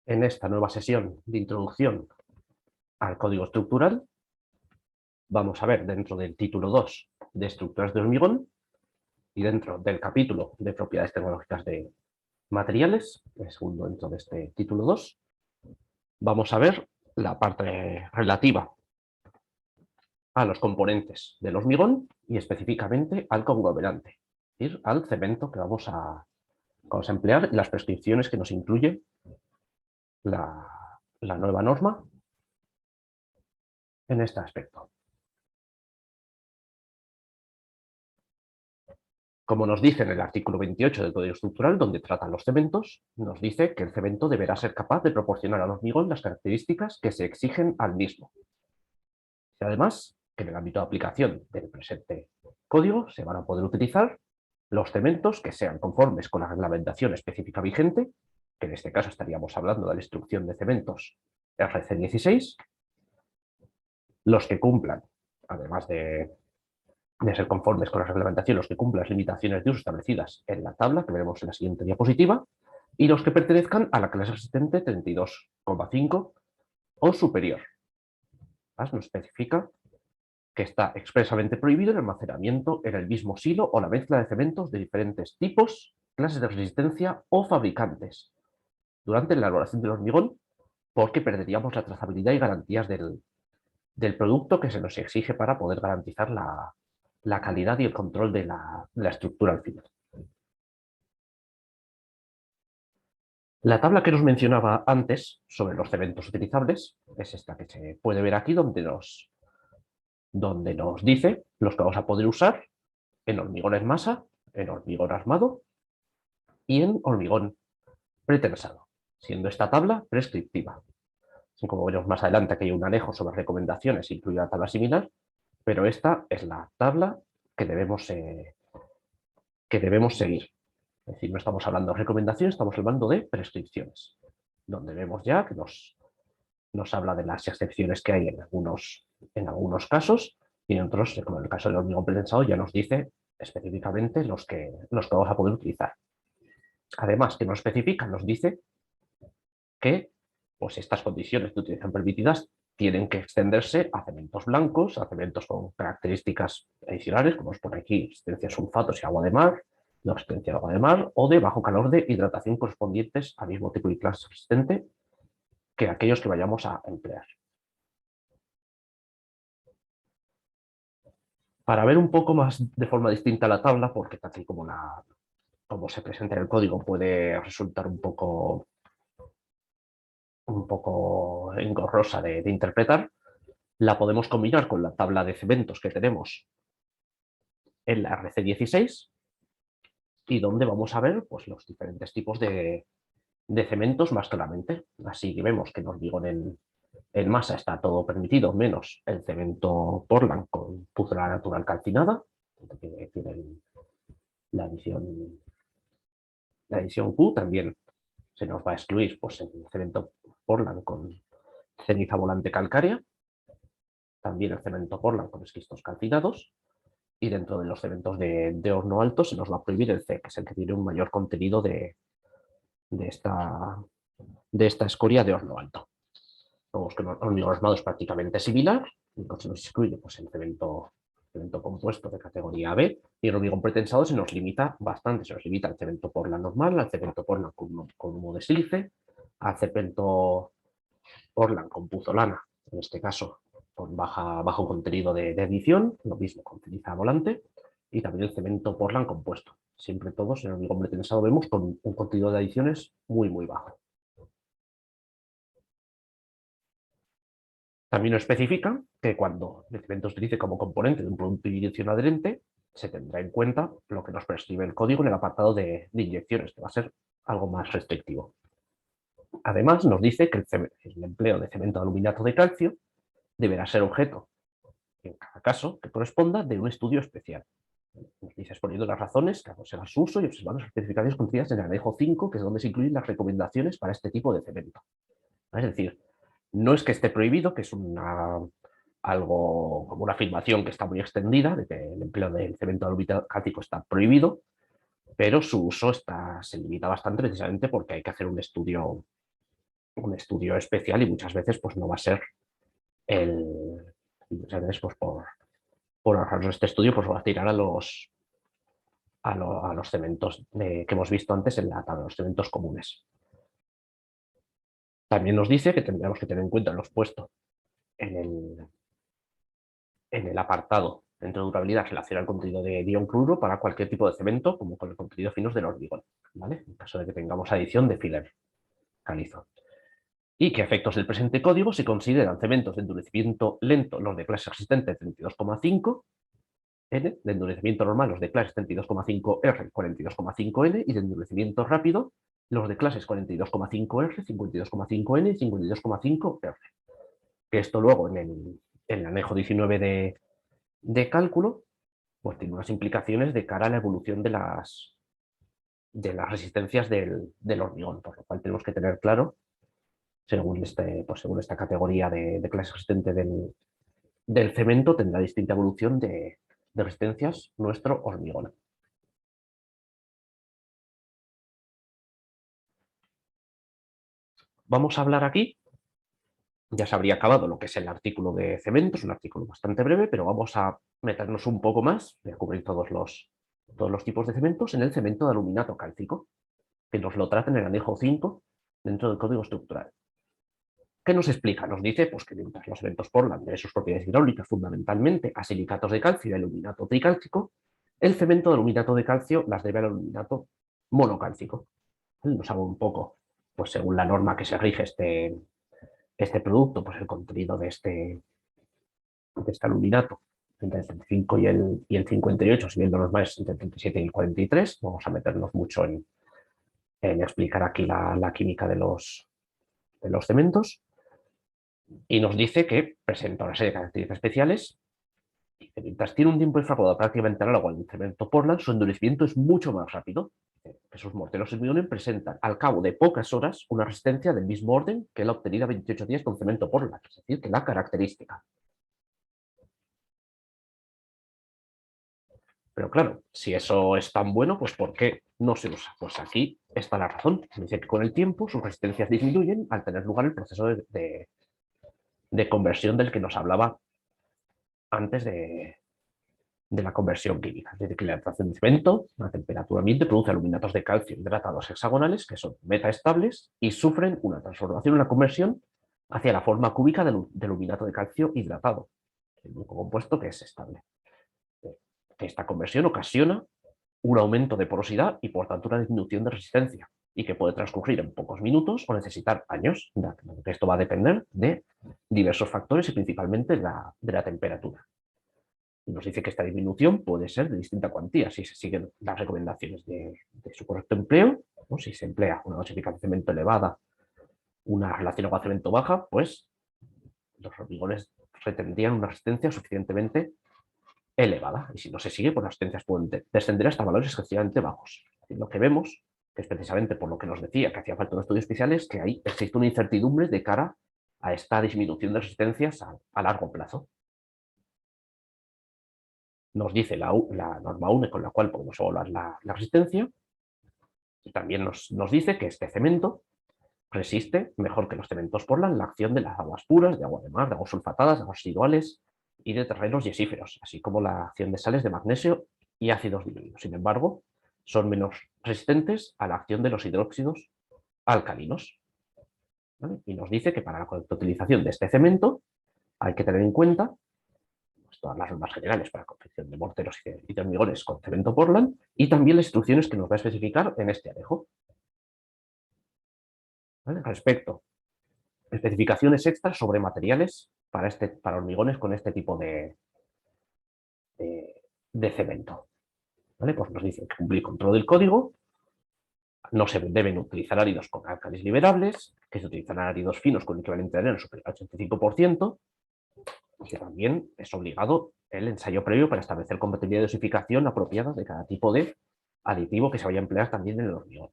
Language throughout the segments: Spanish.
En esta nueva sesión de introducción al código estructural, vamos a ver dentro del título 2 de estructuras de hormigón y dentro del capítulo de propiedades tecnológicas de materiales, el segundo dentro de este título 2, vamos a ver la parte relativa a los componentes del hormigón y específicamente al conglomerante, es decir, al cemento que vamos a emplear y las prescripciones que nos incluye la nueva norma en este aspecto. Como nos dice en el artículo 28 del Código Estructural, donde tratan los cementos, nos dice que el cemento deberá ser capaz de proporcionar al hormigón las características que se exigen al mismo. Y además, que en el ámbito de aplicación del presente código se van a poder utilizar los cementos que sean conformes con la reglamentación específica vigente, que en este caso estaríamos hablando de la instrucción de cementos RC16, los que cumplan, además de ser conformes con la reglamentación, los que cumplan las limitaciones de uso establecidas en la tabla, que veremos en la siguiente diapositiva, y los que pertenezcan a la clase asistente 32,5 o superior. Nos especifica que está expresamente prohibido el almacenamiento en el mismo silo o la mezcla de cementos de diferentes tipos, clases de resistencia o fabricantes durante la elaboración del hormigón, porque perderíamos la trazabilidad y garantías del producto que se nos exige para poder garantizar la calidad y el control de la estructura al final. La tabla que nos mencionaba antes sobre los cementos utilizables es esta que se puede ver aquí, donde nos dice los que vamos a poder usar en hormigón en masa, en hormigón armado y en hormigón pretensado, siendo esta tabla prescriptiva. Como veremos más adelante, aquí hay un anejo sobre recomendaciones, incluye una tabla similar, pero esta es la tabla que debemos seguir. Es decir, no estamos hablando de recomendaciones, estamos hablando de prescripciones, donde vemos ya que nos habla de las excepciones que hay en algunos casos, y en otros, como en el caso del hormigón pretensado, ya nos dice específicamente los que vamos a poder utilizar. Además, que nos especifica, nos dice que pues, estas condiciones de utilización permitidas tienen que extenderse a cementos blancos, a cementos con características adicionales, como es por aquí, existencia de sulfatos y agua de mar, no existencia de agua de mar, o de bajo calor de hidratación correspondientes al mismo tipo de clase resistente que aquellos que vayamos a emplear. Para ver un poco más de forma distinta la tabla, porque tal y como se presenta en el código puede resultar un poco engorrosa de interpretar, la podemos combinar con la tabla de cementos que tenemos en la RC16 y donde vamos a ver pues, los diferentes tipos de cementos más claramente. Así que vemos que en hormigón en masa está todo permitido, menos el cemento Portland con puzolana natural calcinada, que tiene la edición Q. También se nos va a excluir pues, el cemento Portland con ceniza volante calcárea, también el cemento Portland con esquistos calcinados, y dentro de los cementos de horno alto se nos va a prohibir el C, que es el que tiene un mayor contenido de esta escoria de horno alto. Vemos que el hormigón armado es prácticamente similar, entonces se nos excluye pues, el cemento compuesto de categoría B, y el hormigón pretensado se nos limita bastante, se nos limita al cemento Portland normal, al cemento Portland con humo de sílice, al cemento Portland con puzolana, en este caso con bajo contenido de adición, lo mismo con ceniza volante, y también el cemento Portland compuesto. Siempre todos en el hormigón pretensado vemos con un contenido de adiciones muy, muy bajo. También nos especifica que cuando el cemento se utilice como componente de un producto de inyección adherente, se tendrá en cuenta lo que nos prescribe el código en el apartado de inyecciones, que va a ser algo más restrictivo. Además, nos dice que el empleo de cemento de aluminato de calcio deberá ser objeto, en cada caso, que corresponda de un estudio especial. Nos dice exponiendo las razones que aconseja su uso y observando las especificaciones contenidas en el anejo 5, que es donde se incluyen las recomendaciones para este tipo de cemento. Es decir, no es que esté prohibido, que es algo como una afirmación que está muy extendida, de que el empleo del cemento alumínico está prohibido, pero su uso se limita bastante precisamente porque hay que hacer un estudio un estudio especial y muchas veces pues, no va a ser muchas veces pues, por ahorrarnos este estudio, pues va a tirar a los cementos que hemos visto antes en la tabla, los cementos comunes. También nos dice que tendríamos que tener en cuenta los puestos en el apartado dentro de durabilidad relacionado al contenido de ion cloruro para cualquier tipo de cemento, como con el contenido finos del hormigón, ¿vale? En caso de que tengamos adición de filler calizo. Y que a efectos del presente código se consideran cementos de endurecimiento lento los de clase resistente 32,5 N, de endurecimiento normal los de clases 32,5 R, 42,5 N, y de endurecimiento rápido los de clases 42,5 R, 52,5 N y 52,5 R. Que esto luego en el anejo 19 de cálculo, pues tiene unas implicaciones de cara a la evolución de las resistencias del hormigón, por lo cual tenemos que tener claro, según esta categoría de clase resistente del cemento, tendrá distinta evolución de resistencias nuestro hormigón. Vamos a hablar aquí, ya se habría acabado lo que es el artículo de cementos, un artículo bastante breve, pero vamos a meternos un poco más, voy a cubrir todos los tipos de cementos, en el cemento de aluminato cálcico, que nos lo trata en el anejo 5 dentro del código estructural. ¿Qué nos explica? Nos dice pues, que mientras los cementos Portland deben sus propiedades hidráulicas fundamentalmente a silicatos de calcio y aluminato tricálcico, el cemento de aluminato de calcio las debe al aluminato monocálcico. Nos hago un poco, pues según la norma que se rige este producto, pues el contenido de este aluminato entre el 35 y el 58, siguiendo más entre el 37 y el 43. Vamos a meternos mucho en explicar aquí la química de los cementos. Y nos dice que presenta una serie de características especiales. Y mientras tiene un tiempo de fragado prácticamente análogo al cemento Portland, su endurecimiento es mucho más rápido. Esos morteros hormigones presentan al cabo de pocas horas una resistencia del mismo orden que la obtenida 28 días con cemento Portland, es decir, que la característica. Pero claro, si eso es tan bueno, pues ¿por qué no se usa? Pues aquí está la razón. Dice que con el tiempo sus resistencias disminuyen al tener lugar el proceso de conversión del que nos hablaba antes de la conversión química. Es decir, que la hidratación de cemento a temperatura ambiente produce aluminatos de calcio hidratados hexagonales que son metaestables y sufren una transformación, una conversión hacia la forma cúbica del aluminato de calcio hidratado, el único compuesto que es estable. Esta conversión ocasiona un aumento de porosidad y por tanto una disminución de resistencia y que puede transcurrir en pocos minutos o necesitar años. Esto va a depender de diversos factores y principalmente de la temperatura. Y nos dice que esta disminución puede ser de distinta cuantía si se siguen las recomendaciones de su correcto empleo, o si se emplea una dosificación de cemento elevada, una relación agua-cemento baja, pues los hormigones retendrían una resistencia suficientemente elevada. Y si no se sigue, pues las resistencias pueden descender hasta valores excesivamente bajos. Y lo que vemos, que es precisamente por lo que nos decía que hacía falta un estudio especial, es que ahí existe una incertidumbre de cara a esta disminución de resistencias a largo plazo. Nos dice la norma UNE con la cual podemos evaluar la resistencia, y también nos dice que este cemento resiste mejor que los cementos Portland la acción de las aguas puras, de agua de mar, de aguas sulfatadas, de aguas residuales y de terrenos yesíferos, así como la acción de sales de magnesio y ácidos diluidos. Sin embargo, son menos resistentes a la acción de los hidróxidos alcalinos. ¿Vale? Y nos dice que para la correcta utilización de este cemento hay que tener en cuenta pues, todas las normas generales para la confección de morteros y de hormigones con cemento Portland y también las instrucciones que nos va a especificar en este anejo. ¿Vale? Respecto a especificaciones extras sobre materiales para hormigones con este tipo de cemento. ¿Vale? Pues nos dice que cumplir con todo el código, no se deben utilizar áridos con álcalis liberables, que se utilizan áridos finos con equivalente de arena superior al 85%, y que también es obligado el ensayo previo para establecer compatibilidad de dosificación apropiada de cada tipo de aditivo que se vaya a emplear también en el hormigón.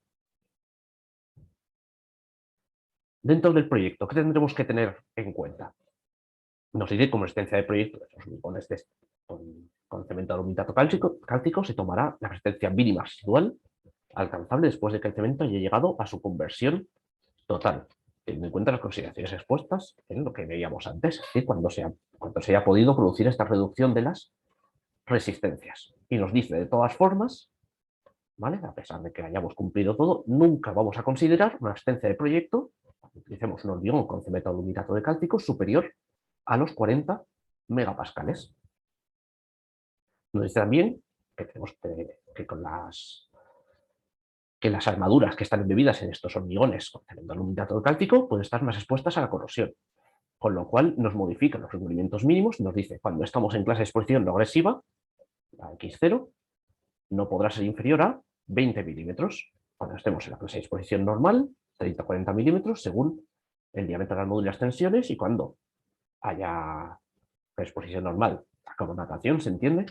Dentro del proyecto, ¿qué tendremos que tener en cuenta? Nos dice como resistencia de proyecto de los hormigones con cemento de aluminato cálcico se tomará la resistencia mínima residual alcanzable después de que el cemento haya llegado a su conversión total. teniendo en cuenta las consideraciones expuestas en lo que veíamos antes, y cuando se haya podido producir esta reducción de las resistencias. Y nos dice, de todas formas, ¿vale? A pesar de que hayamos cumplido todo, nunca vamos a considerar una asistencia de proyecto, cuando utilicemos un hormigón con cemento aluminato de cálcico, superior a los 40 megapascales. Nos dice también que tenemos que las armaduras que están embebidas en estos hormigones con cemento aluminato de cálcico pueden estar más expuestas a la corrosión, con lo cual nos modifica los recubrimientos mínimos. Nos dice, cuando estamos en clase de exposición no agresiva, la X0, no podrá ser inferior a 20 milímetros. Cuando estemos en la clase de exposición normal, 30-40 milímetros, según el diámetro de la armadura y las tensiones, y cuando haya exposición normal, la carbonatación, ¿se entiende?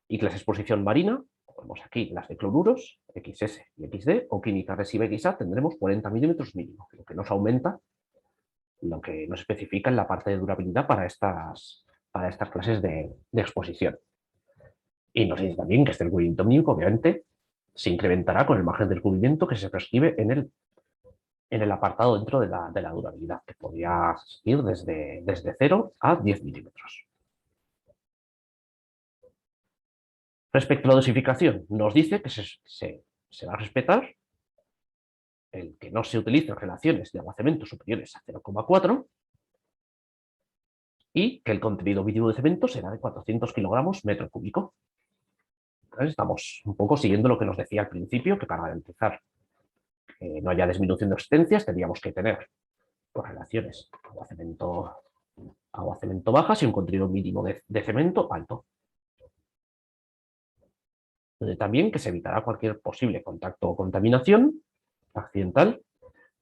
Y clase de exposición marina, tenemos aquí las de cloruros, XS y XD, o química agresiva XA, tendremos 40 milímetros mínimo, lo que nos aumenta, lo que nos especifica en la parte de durabilidad para estas clases de exposición. Y nos dice también que este recubrimiento mínimo, obviamente, se incrementará con el margen del cubrimiento que se prescribe en el apartado dentro de la durabilidad, que podría ir desde 0 a 10 milímetros. Respecto a la dosificación, nos dice que se va a respetar el que no se utilicen relaciones de agua-cemento superiores a 0,4 y que el contenido mínimo de cemento será de 400 kilogramos metro cúbico. Entonces, estamos un poco siguiendo lo que nos decía al principio, que para garantizar que no haya disminución de resistencias tendríamos que tener relaciones agua-cemento bajas y un contenido mínimo de cemento alto. También que se evitará cualquier posible contacto o contaminación accidental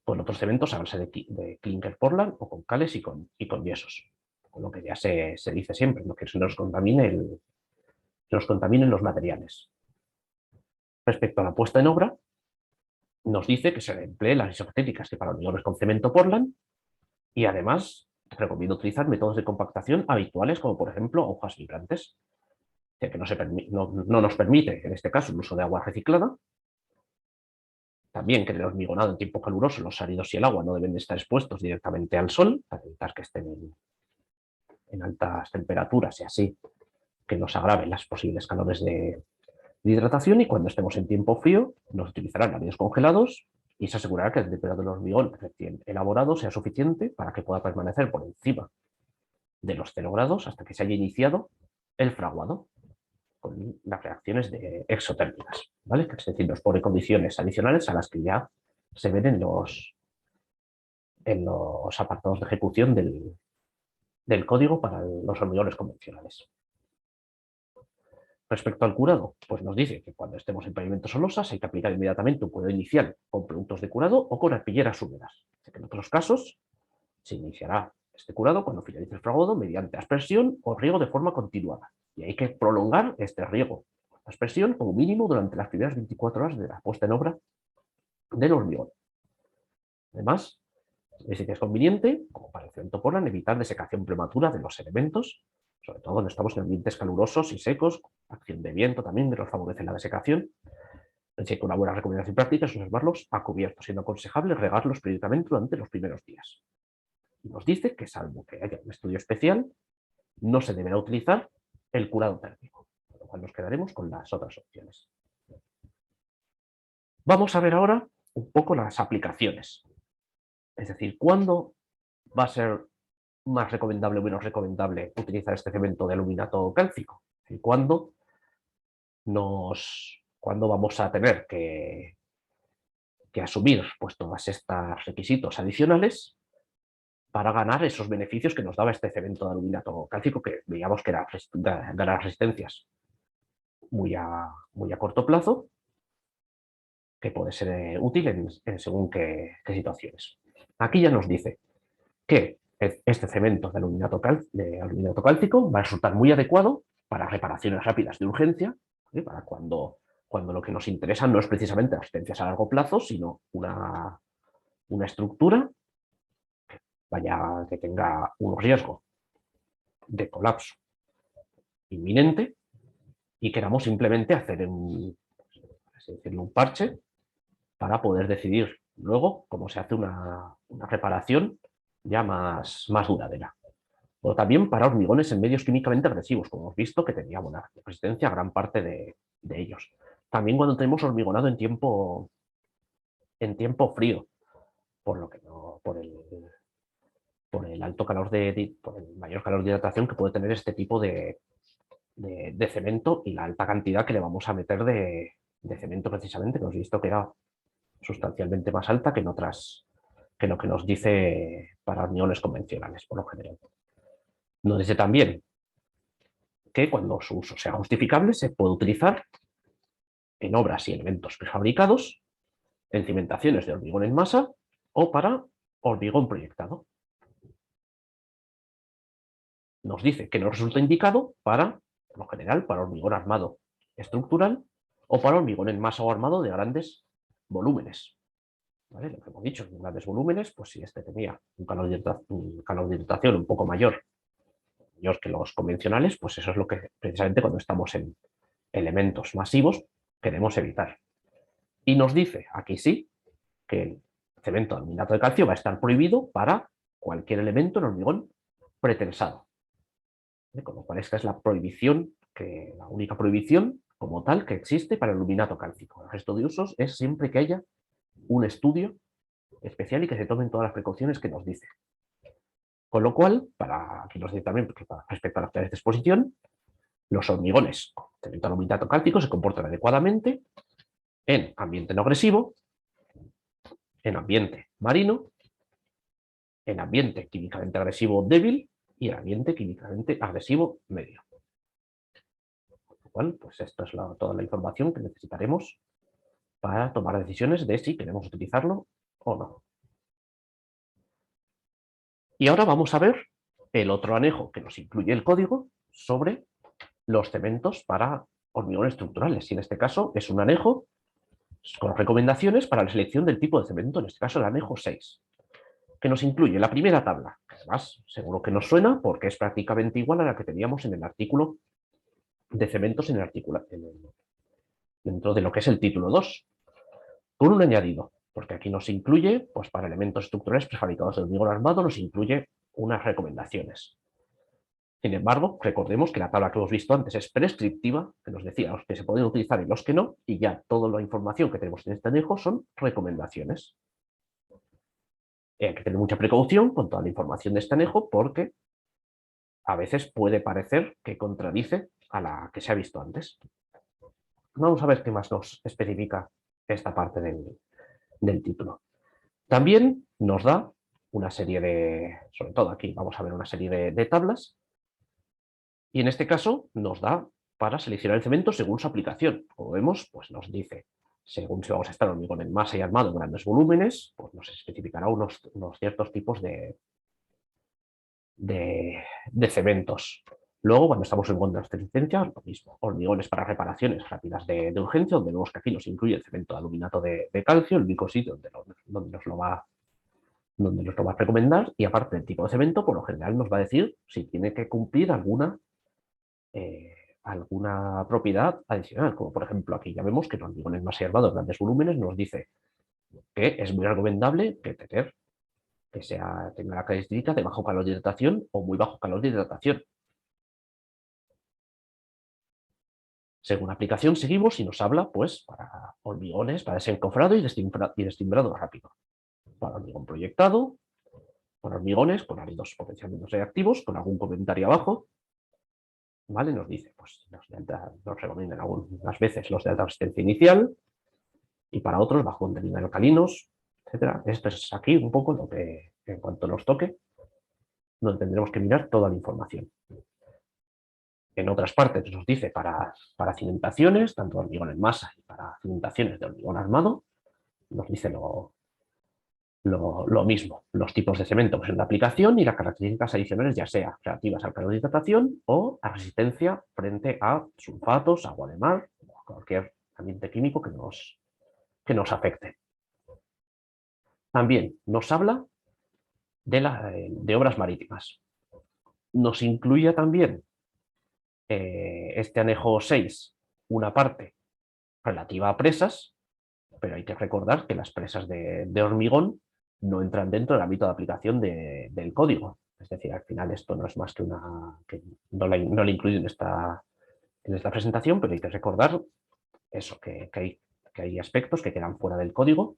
con otros cementos a base de clinker Portland o con cales y con yesos. Con lo que ya se dice siempre, ¿no? Que se nos contaminen los materiales. Respecto a la puesta en obra, nos dice que se emplee las isogéticas que para hormigones con cemento Portland y además recomiendo utilizar métodos de compactación habituales como por ejemplo hojas vibrantes, que no nos permite en este caso el uso de agua reciclada. También que en el hormigonado en tiempo caluroso los áridos y el agua no deben estar expuestos directamente al sol para evitar que estén en altas temperaturas y así que nos agraven las posibles calores de hidratación. Y cuando estemos en tiempo frío nos utilizarán áridos congelados y se asegurará que el temperatura del hormigón recién elaborado sea suficiente para que pueda permanecer por encima de los 0 grados hasta que se haya iniciado el fraguado con las reacciones exotérmicas, ¿vale? Es decir, nos pone condiciones adicionales a las que ya se ven en los apartados de ejecución del código para los hormigones convencionales. Respecto al curado, pues nos dice que cuando estemos en pavimentos o losas hay que aplicar inmediatamente un curado inicial con productos de curado o con arpilleras húmedas. En otros casos se iniciará este curado cuando finalice el fraguado mediante aspersión o riego de forma continuada. Y hay que prolongar este riego, aspersión, como mínimo durante las primeras 24 horas de la puesta en obra del hormigón. Además, dice que es conveniente, como para el cemento Portland, evitar desecación prematura de los elementos, sobre todo cuando estamos en ambientes calurosos y secos, acción de viento también nos favorece la desecación. Así que una buena recomendación práctica es observarlos a cubierto, siendo aconsejable regarlos periódicamente durante los primeros días. Y nos dice que, salvo que haya un estudio especial, no se deberá utilizar el curado térmico, con lo cual nos quedaremos con las otras opciones. Vamos a ver ahora un poco las aplicaciones. Es decir, ¿cuándo va a ser más recomendable o menos recomendable utilizar este cemento de aluminato cálcico? ¿Y cuándo vamos a tener que asumir pues, todos estos requisitos adicionales para ganar esos beneficios que nos daba este cemento de aluminato cálcico, que veíamos que era ganar resistencias muy a corto plazo, que puede ser útil en según qué situaciones. Aquí ya nos dice que este cemento de aluminato cálcico va a resultar muy adecuado para reparaciones rápidas de urgencia, ¿sí? Para cuando lo que nos interesa no es precisamente resistencias a largo plazo, sino una estructura que tenga un riesgo de colapso inminente y queramos simplemente hacer un parche para poder decidir luego cómo se hace una reparación ya más duradera. O también para hormigones en medios químicamente agresivos, como hemos visto que tenía buena resistencia a gran parte de ellos. También cuando tenemos hormigonado en tiempo frío, por lo que no, por el alto calor por el mayor calor de hidratación que puede tener este tipo de cemento y la alta cantidad que le vamos a meter de cemento precisamente, que hemos visto que era sustancialmente más alta que en otras, que lo que nos dice para hormigones convencionales, por lo general. Nos dice también que cuando su uso sea justificable se puede utilizar en obras y elementos prefabricados, en cimentaciones de hormigón en masa o para hormigón proyectado. Nos dice que no resulta indicado para, por lo general, para hormigón armado estructural o para hormigón en masa o armado de grandes volúmenes. ¿Vale? Lo que hemos dicho, en grandes volúmenes, pues si este tenía un calor de hidratación un poco mayor que los convencionales, pues eso es lo que precisamente cuando estamos en elementos masivos queremos evitar. Y nos dice, aquí sí, que el cemento de aluminato de calcio va a estar prohibido para cualquier elemento en hormigón pretensado. Con lo cual esta es la prohibición, la única prohibición como tal que existe para el aluminato cálcico. El resto de usos es siempre que haya un estudio especial y que se tomen todas las precauciones que nos dice. Con lo cual, aquí nos dice también, porque respecto a las claves de exposición, los hormigones con cemento aluminato cálcico se comportan adecuadamente en ambiente no agresivo, en ambiente marino, en ambiente químicamente agresivo débil y en ambiente químicamente agresivo medio. Con lo cual, pues esto es toda la información que necesitaremos para tomar decisiones de si queremos utilizarlo o no. Y ahora vamos a ver el otro anejo que nos incluye el código sobre los cementos para hormigones estructurales. Y en este caso es un anejo con recomendaciones para la selección del tipo de cemento, en este caso el anejo 6, que nos incluye la primera tabla, que además seguro que nos suena porque es prácticamente igual a la que teníamos en el artículo de cementos dentro de lo que es el título 2, con un añadido, porque aquí nos incluye, pues para elementos estructurales prefabricados de hormigón armado, nos incluye unas recomendaciones. Sin embargo, recordemos que la tabla que hemos visto antes es prescriptiva, que nos decía los que se pueden utilizar y los que no, y ya toda la información que tenemos en este anejo son recomendaciones. Hay que tener mucha precaución con toda la información de este anejo porque a veces puede parecer que contradice a la que se ha visto antes. Vamos a ver qué más nos especifica esta parte del título. También nos da una serie sobre todo aquí vamos a ver una serie de tablas, y en este caso nos da para seleccionar el cemento según su aplicación. Como vemos, pues nos dice, según si vamos a estar hormigón en masa y armado en grandes volúmenes, pues nos especificará unos ciertos tipos de cementos. Luego, cuando estamos en contra de licencia, lo mismo. Hormigones para reparaciones rápidas de urgencia, donde vemos que aquí nos incluye el cemento de aluminato de calcio, el único sitio donde nos lo va a recomendar, y aparte del tipo de cemento, por lo general nos va a decir si tiene que cumplir alguna propiedad adicional, como por ejemplo aquí ya vemos que en hormigones más armados de grandes volúmenes nos dice que es muy recomendable que tenga la característica de bajo calor de hidratación o muy bajo calor de hidratación. Según aplicación seguimos y nos habla pues para hormigones, para desencofrado y destimbrado rápido, para hormigón proyectado, para hormigones con áridos potencialmente reactivos, con algún comentario abajo, ¿vale? Nos dice, pues nos recomiendan algunas veces los de alta resistencia inicial y para otros bajo contenido de alcalinos, etcétera. Esto es aquí un poco lo que, en cuanto nos toque, donde tendremos que mirar toda la información. En otras partes nos dice para cimentaciones, tanto de hormigón en masa y para cimentaciones de hormigón armado, nos dice lo mismo, los tipos de cemento que son de aplicación y las características adicionales, ya sea relativas al calor de hidratación o a resistencia frente a sulfatos, agua de mar o cualquier ambiente químico que nos afecte. También nos habla de obras marítimas. Nos incluye también este anejo 6 una parte relativa a presas, pero hay que recordar que las presas de hormigón no entran dentro del ámbito de aplicación del código. Es decir, al final esto no es más que que no la incluyo en esta presentación, pero hay que recordar eso, que hay aspectos que quedan fuera del código,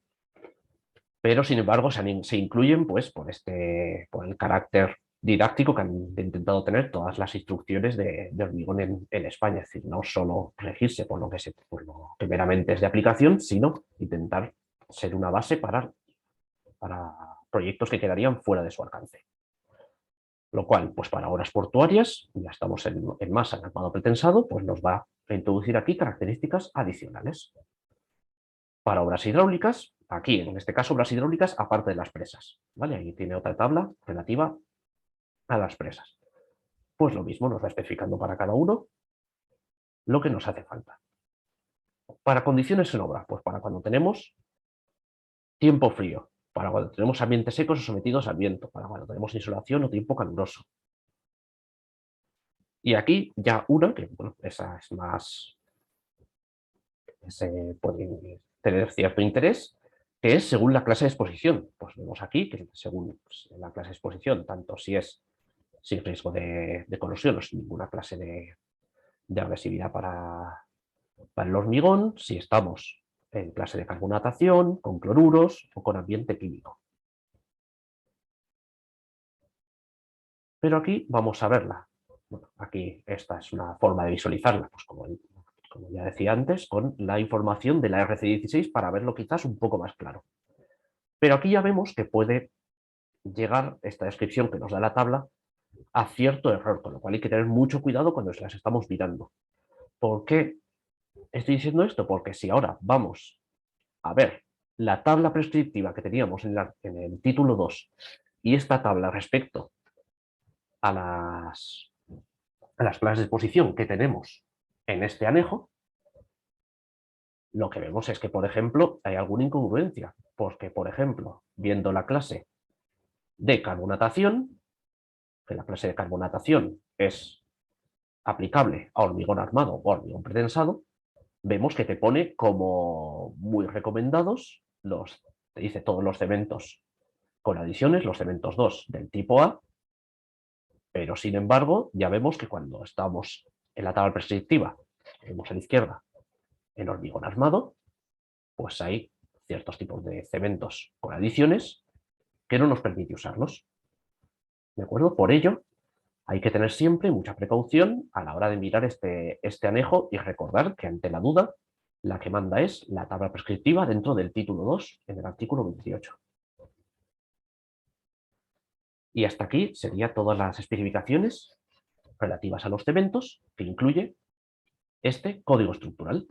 pero sin embargo se incluyen pues, por el carácter didáctico que han intentado tener todas las instrucciones de hormigón en España. Es decir, no solo regirse por lo que meramente es de aplicación, sino intentar ser una base para proyectos que quedarían fuera de su alcance. Lo cual, pues para obras portuarias, ya estamos en masa en armado pretensado, pues nos va a introducir aquí características adicionales. Para obras hidráulicas, aquí en este caso obras hidráulicas aparte de las presas, ¿vale? Ahí tiene otra tabla relativa a las presas. Pues lo mismo, nos va especificando para cada uno lo que nos hace falta. Para condiciones en obra, pues para cuando tenemos tiempo frío, para cuando tenemos ambientes secos o sometidos al viento, para cuando tenemos insolación o tiempo caluroso. Y aquí ya una, que bueno, esa es más, puede tener cierto interés, que es según la clase de exposición. Pues vemos aquí que según la clase de exposición, tanto si es sin riesgo de corrosión o sin ninguna clase de agresividad para el hormigón, si estamos en clase de carbonatación, con cloruros o con ambiente químico. Pero aquí vamos a verla. Bueno, aquí esta es una forma de visualizarla, pues como ya decía antes, con la información de la RC16 para verlo quizás un poco más claro. Pero aquí ya vemos que puede llegar esta descripción que nos da la tabla a cierto error, con lo cual hay que tener mucho cuidado cuando las estamos mirando. ¿Por qué estoy diciendo esto? Porque si ahora vamos a ver la tabla prescriptiva que teníamos en el título 2 y esta tabla respecto a las clases de exposición que tenemos en este anejo, lo que vemos es que, por ejemplo, hay alguna incongruencia, porque, por ejemplo, viendo la clase de carbonatación, que la clase de carbonatación es aplicable a hormigón armado o hormigón pretensado, vemos que te pone como muy recomendados te dice todos los cementos con adiciones, los cementos 2 del tipo A, pero sin embargo ya vemos que cuando estamos en la tabla prescriptiva, vemos a la izquierda, en hormigón armado, pues hay ciertos tipos de cementos con adiciones que no nos permite usarlos. ¿De acuerdo? Por ello, hay que tener siempre mucha precaución a la hora de mirar este anejo y recordar que ante la duda, la que manda es la tabla prescriptiva dentro del título 2 en el artículo 28. Y hasta aquí serían todas las especificaciones relativas a los cementos que incluye este código estructural.